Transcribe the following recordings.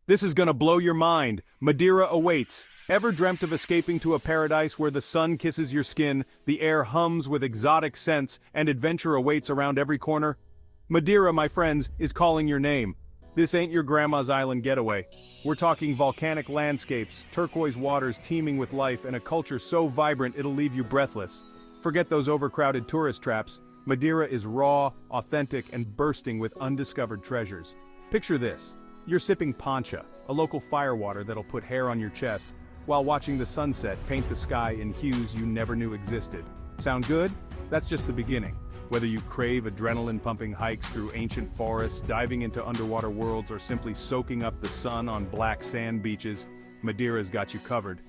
This is gonna blow your mind. Madeira awaits. Ever dreamt of escaping to a paradise where the sun kisses your skin, the air hums with exotic scents, and adventure awaits around every corner? Madeira, my friends, is calling your name. This ain't your grandma's island getaway. We're talking volcanic landscapes, turquoise waters teeming with life, and a culture so vibrant it'll leave you breathless. Forget those overcrowded tourist traps. Madeira is raw, authentic, and bursting with undiscovered treasures. Picture this. You're sipping pancha, a local firewater that'll put hair on your chest, while watching the sunset paint the sky in hues you never knew existed. Sound good? That's just the beginning. Whether you crave adrenaline-pumping hikes through ancient forests, diving into underwater worlds, or simply soaking up the sun on black sand beaches, Madeira's got you covered.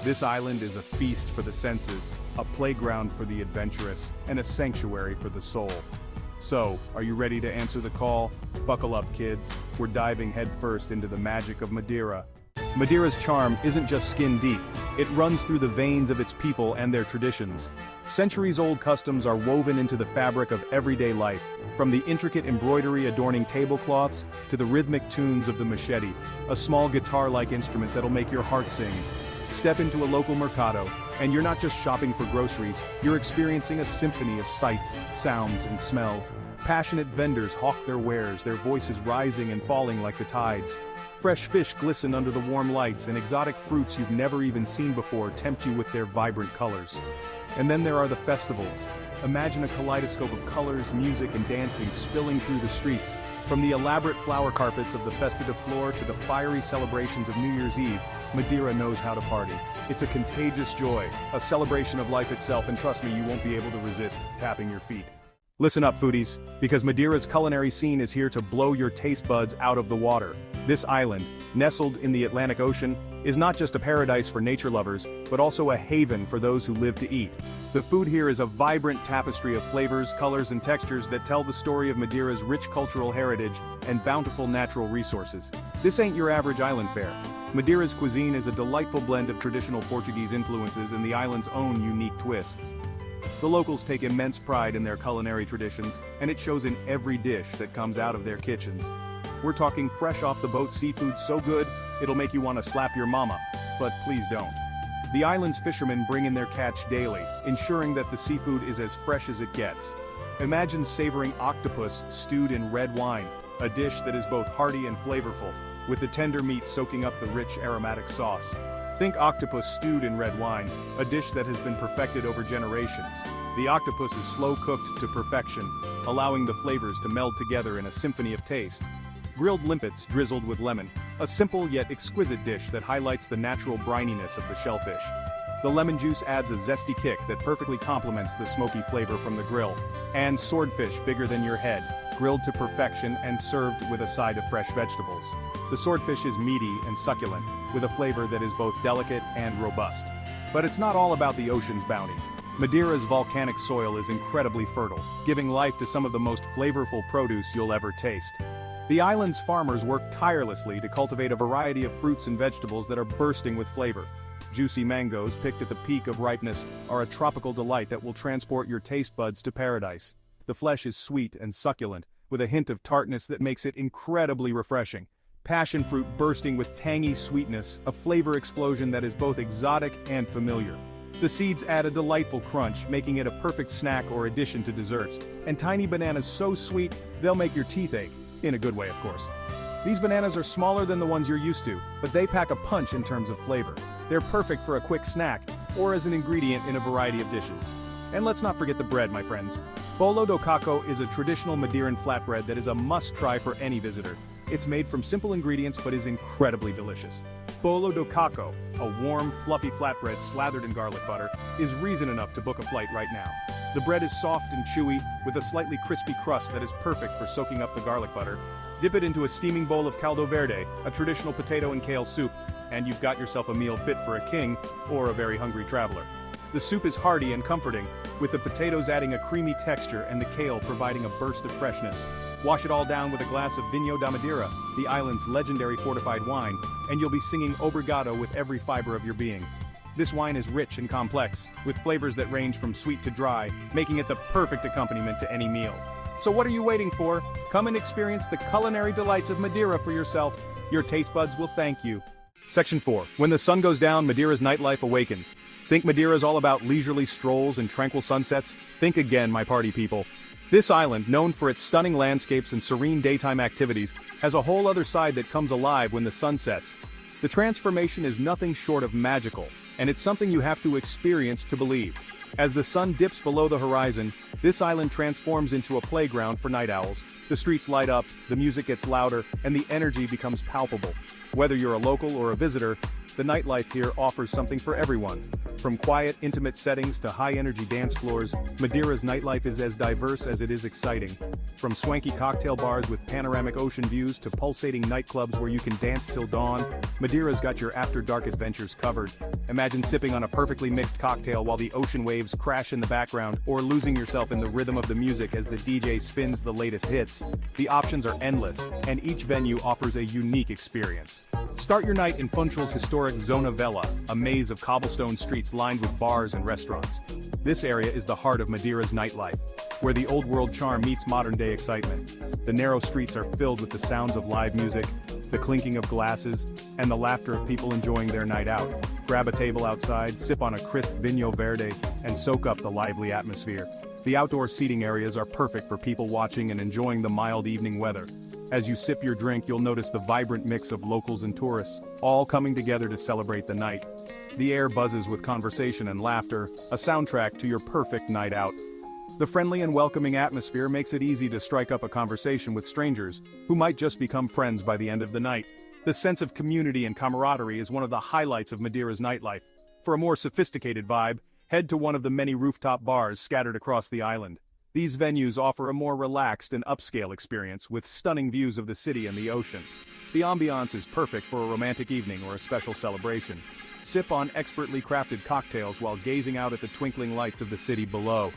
This island is a feast for the senses, a playground for the adventurous, and a sanctuary for the soul. So, are you ready to answer the call? Buckle up, kids. We're diving headfirst into the magic of Madeira. Madeira's charm isn't just skin deep, it runs through the veins of its people and their traditions. Centuries-old customs are woven into the fabric of everyday life, from the intricate embroidery adorning tablecloths to the rhythmic tunes of the machete, a small guitar-like instrument that'll make your heart sing. Step into a local mercado, and you're not just shopping for groceries, you're experiencing a symphony of sights, sounds, and smells. Passionate vendors hawk their wares, their voices rising and falling like the tides. Fresh fish glisten under the warm lights, and exotic fruits you've never even seen before tempt you with their vibrant colors. And then there are the festivals. Imagine a kaleidoscope of colors, music, and dancing spilling through the streets. From the elaborate flower carpets of the Festa de Flor to the fiery celebrations of New Year's Eve, Madeira knows how to party. It's a contagious joy, a celebration of life itself, and trust me, you won't be able to resist tapping your feet. Listen up, foodies, because Madeira's culinary scene is here to blow your taste buds out of the water. This island, nestled in the Atlantic Ocean, is not just a paradise for nature lovers, but also a haven for those who live to eat. The food here is a vibrant tapestry of flavors, colors, and textures that tell the story of Madeira's rich cultural heritage and bountiful natural resources. This ain't your average island fare. Madeira's cuisine is a delightful blend of traditional Portuguese influences and the island's own unique twists. The locals take immense pride in their culinary traditions, and it shows in every dish that comes out of their kitchens. We're talking fresh off the boat seafood so good, it'll make you want to slap your mama, but please don't. The island's fishermen bring in their catch daily, ensuring that the seafood is as fresh as it gets. Imagine savoring octopus stewed in red wine, a dish that is both hearty and flavorful, with the tender meat soaking up the rich aromatic sauce. Think octopus stewed in red wine, a dish that has been perfected over generations. The octopus is slow-cooked to perfection, allowing the flavors to meld together in a symphony of taste. Grilled limpets drizzled with lemon, a simple yet exquisite dish that highlights the natural brininess of the shellfish. The lemon juice adds a zesty kick that perfectly complements the smoky flavor from the grill. And swordfish bigger than your head, grilled to perfection and served with a side of fresh vegetables. The swordfish is meaty and succulent, with a flavor that is both delicate and robust. But it's not all about the ocean's bounty. Madeira's volcanic soil is incredibly fertile, giving life to some of the most flavorful produce you'll ever taste. The island's farmers work tirelessly to cultivate a variety of fruits and vegetables that are bursting with flavor. Juicy mangoes, picked at the peak of ripeness, are a tropical delight that will transport your taste buds to paradise. The flesh is sweet and succulent, with a hint of tartness that makes it incredibly refreshing. Passion fruit bursting with tangy sweetness, a flavor explosion that is both exotic and familiar. The seeds add a delightful crunch, making it a perfect snack or addition to desserts. And tiny bananas so sweet, they'll make your teeth ache. In a good way, of course. These bananas are smaller than the ones you're used to, but they pack a punch in terms of flavor. They're perfect for a quick snack, or as an ingredient in a variety of dishes. And let's not forget the bread, my friends. Bolo do caco is a traditional Madeiran flatbread that is a must-try for any visitor. It's made from simple ingredients but is incredibly delicious. Bolo do caco, a warm, fluffy flatbread slathered in garlic butter, is reason enough to book a flight right now. The bread is soft and chewy, with a slightly crispy crust that is perfect for soaking up the garlic butter. Dip it into a steaming bowl of caldo verde, a traditional potato and kale soup, and you've got yourself a meal fit for a king or a very hungry traveler. The soup is hearty and comforting, with the potatoes adding a creamy texture and the kale providing a burst of freshness. Wash it all down with a glass of Vinho da Madeira, the island's legendary fortified wine, and you'll be singing obrigado with every fiber of your being. This wine is rich and complex, with flavors that range from sweet to dry, making it the perfect accompaniment to any meal. So what are you waiting for? Come and experience the culinary delights of Madeira for yourself. Your taste buds will thank you. Section 4. When the sun goes down, Madeira's nightlife awakens. Think Madeira's all about leisurely strolls and tranquil sunsets? Think again, my party people. This island, known for its stunning landscapes and serene daytime activities, has a whole other side that comes alive when the sun sets. The transformation is nothing short of magical, and it's something you have to experience to believe. As the sun dips below the horizon, this island transforms into a playground for night owls. The streets light up, the music gets louder, and the energy becomes palpable. Whether you're a local or a visitor, the nightlife here offers something for everyone. From quiet, intimate settings to high-energy dance floors, Madeira's nightlife is as diverse as it is exciting. From swanky cocktail bars with panoramic ocean views to pulsating nightclubs where you can dance till dawn, Madeira's got your after-dark adventures covered. Imagine sipping on a perfectly mixed cocktail while the ocean waves crash in the background, or losing yourself in the rhythm of the music as the DJ spins the latest hits. The options are endless, and each venue offers a unique experience. Start your night in Funchal's historic Zona Vella, a maze of cobblestone streets lined with bars and restaurants. This area is the heart of Madeira's nightlife, where the old-world charm meets modern-day excitement. The narrow streets are filled with the sounds of live music, the clinking of glasses, and the laughter of people enjoying their night out. Grab a table outside, sip on a crisp Vinho Verde, and soak up the lively atmosphere. The outdoor seating areas are perfect for people watching and enjoying the mild evening weather. As you sip your drink, you'll notice the vibrant mix of locals and tourists, all coming together to celebrate the night. The air buzzes with conversation and laughter, a soundtrack to your perfect night out. The friendly and welcoming atmosphere makes it easy to strike up a conversation with strangers, who might just become friends by the end of the night. The sense of community and camaraderie is one of the highlights of Madeira's nightlife. For a more sophisticated vibe, head to one of the many rooftop bars scattered across the island. These venues offer a more relaxed and upscale experience with stunning views of the city and the ocean. The ambiance is perfect for a romantic evening or a special celebration. Sip on expertly crafted cocktails while gazing out at the twinkling lights of the city below.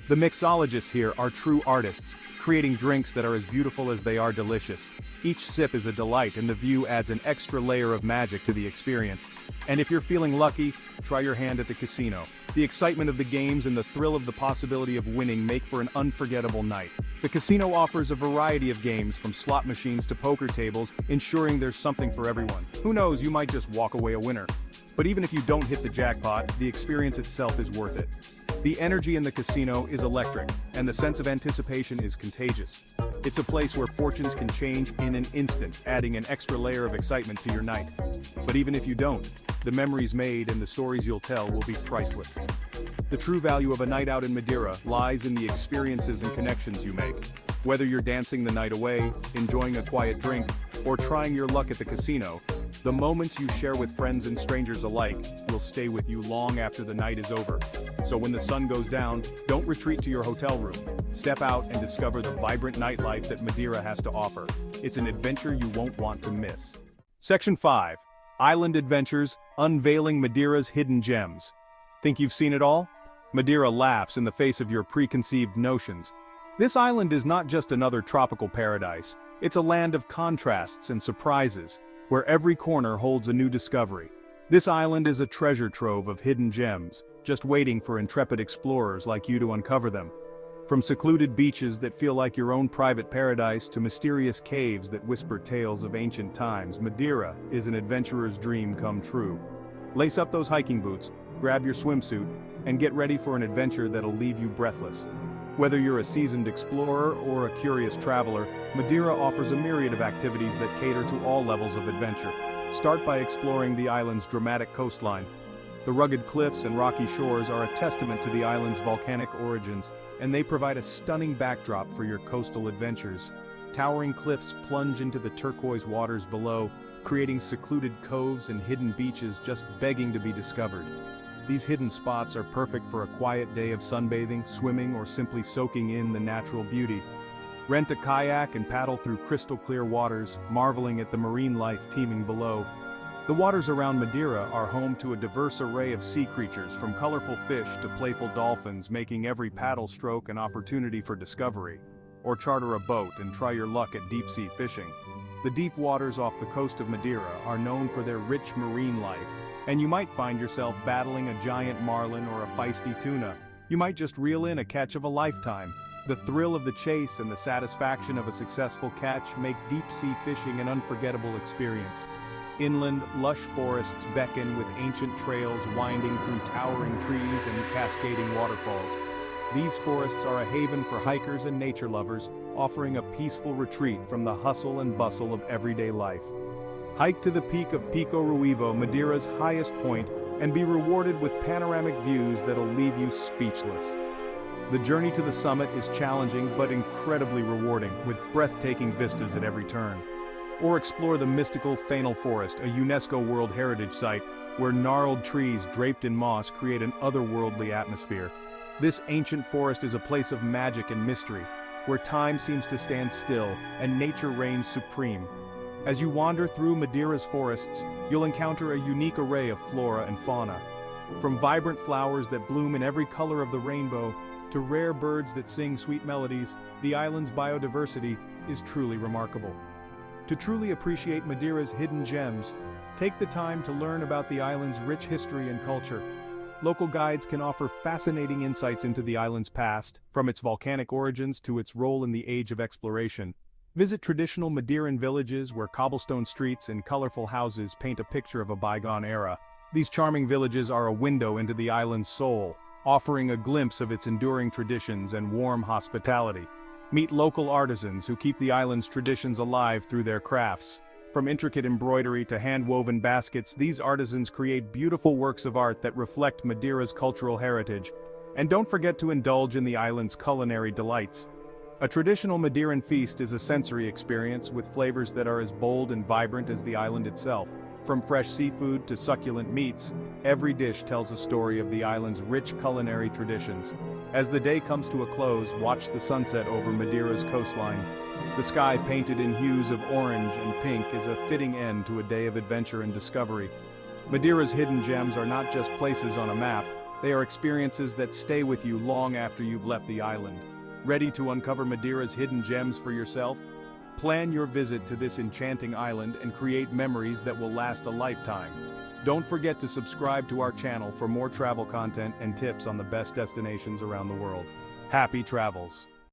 The mixologists here are true artists, creating drinks that are as beautiful as they are delicious. Each sip is a delight, and the view adds an extra layer of magic to the experience. And if you're feeling lucky, try your hand at the casino. The excitement of the games and the thrill of the possibility of winning make for an unforgettable night. The casino offers a variety of games, from slot machines to poker tables, ensuring there's something for everyone. Who knows, you might just walk away a winner. But even if you don't hit the jackpot, the experience itself is worth it. The energy in the casino is electric, and the sense of anticipation is contagious. It's a place where fortunes can change in an instant, adding an extra layer of excitement to your night. But even if you don't, the memories made and the stories you'll tell will be priceless. The true value of a night out in Madeira lies in the experiences and connections you make. Whether you're dancing the night away, enjoying a quiet drink, or trying your luck at the casino, the moments you share with friends and strangers alike will stay with you long after the night is over. So when the sun goes down, don't retreat to your hotel room. Step out and discover the vibrant nightlife that Madeira has to offer. It's an adventure you won't want to miss. Section 5. Island Adventures, Unveiling Madeira's Hidden Gems. Think you've seen it all? Madeira laughs in the face of your preconceived notions. This island is not just another tropical paradise. It's a land of contrasts and surprises, where every corner holds a new discovery. This island is a treasure trove of hidden gems, just waiting for intrepid explorers like you to uncover them. From secluded beaches that feel like your own private paradise to mysterious caves that whisper tales of ancient times, Madeira is an adventurer's dream come true. Lace up those hiking boots, grab your swimsuit, and get ready for an adventure that'll leave you breathless. Whether you're a seasoned explorer or a curious traveler, Madeira offers a myriad of activities that cater to all levels of adventure. Start by exploring the island's dramatic coastline. The rugged cliffs and rocky shores are a testament to the island's volcanic origins, and they provide a stunning backdrop for your coastal adventures. Towering cliffs plunge into the turquoise waters below, creating secluded coves and hidden beaches just begging to be discovered. These hidden spots are perfect for a quiet day of sunbathing, swimming, or simply soaking in the natural beauty. Rent a kayak and paddle through crystal-clear waters, marveling at the marine life teeming below. The waters around Madeira are home to a diverse array of sea creatures, from colorful fish to playful dolphins, making every paddle stroke an opportunity for discovery. Or charter a boat and try your luck at deep-sea fishing. The deep waters off the coast of Madeira are known for their rich marine life, and you might find yourself battling a giant marlin or a feisty tuna. You might just reel in a catch of a lifetime. The thrill of the chase and the satisfaction of a successful catch make deep-sea fishing an unforgettable experience. Inland, lush forests beckon with ancient trails winding through towering trees and cascading waterfalls. These forests are a haven for hikers and nature lovers, offering a peaceful retreat from the hustle and bustle of everyday life. Hike to the peak of Pico Ruivo, Madeira's highest point, and be rewarded with panoramic views that'll leave you speechless. The journey to the summit is challenging but incredibly rewarding, with breathtaking vistas at every turn. Or explore the mystical Fainal Forest, a UNESCO World Heritage Site, where gnarled trees draped in moss create an otherworldly atmosphere. This ancient forest is a place of magic and mystery, where time seems to stand still and nature reigns supreme. As you wander through Madeira's forests, you'll encounter a unique array of flora and fauna. From vibrant flowers that bloom in every color of the rainbow, to rare birds that sing sweet melodies, the island's biodiversity is truly remarkable. To truly appreciate Madeira's hidden gems, take the time to learn about the island's rich history and culture. Local guides can offer fascinating insights into the island's past, from its volcanic origins to its role in the age of exploration. Visit traditional Madeiran villages where cobblestone streets and colorful houses paint a picture of a bygone era. These charming villages are a window into the island's soul, offering a glimpse of its enduring traditions and warm hospitality. Meet local artisans who keep the island's traditions alive through their crafts. From intricate embroidery to hand-woven baskets, these artisans create beautiful works of art that reflect Madeira's cultural heritage. And don't forget to indulge in the island's culinary delights. A traditional Madeiran feast is a sensory experience with flavors that are as bold and vibrant as the island itself. From fresh seafood to succulent meats, every dish tells a story of the island's rich culinary traditions. As the day comes to a close, watch the sunset over Madeira's coastline. The sky painted in hues of orange and pink is a fitting end to a day of adventure and discovery. Madeira's hidden gems are not just places on a map, they are experiences that stay with you long after you've left the island. Ready to uncover Madeira's hidden gems for yourself? Plan your visit to this enchanting island and create memories that will last a lifetime. Don't forget to subscribe to our channel for more travel content and tips on the best destinations around the world. Happy travels!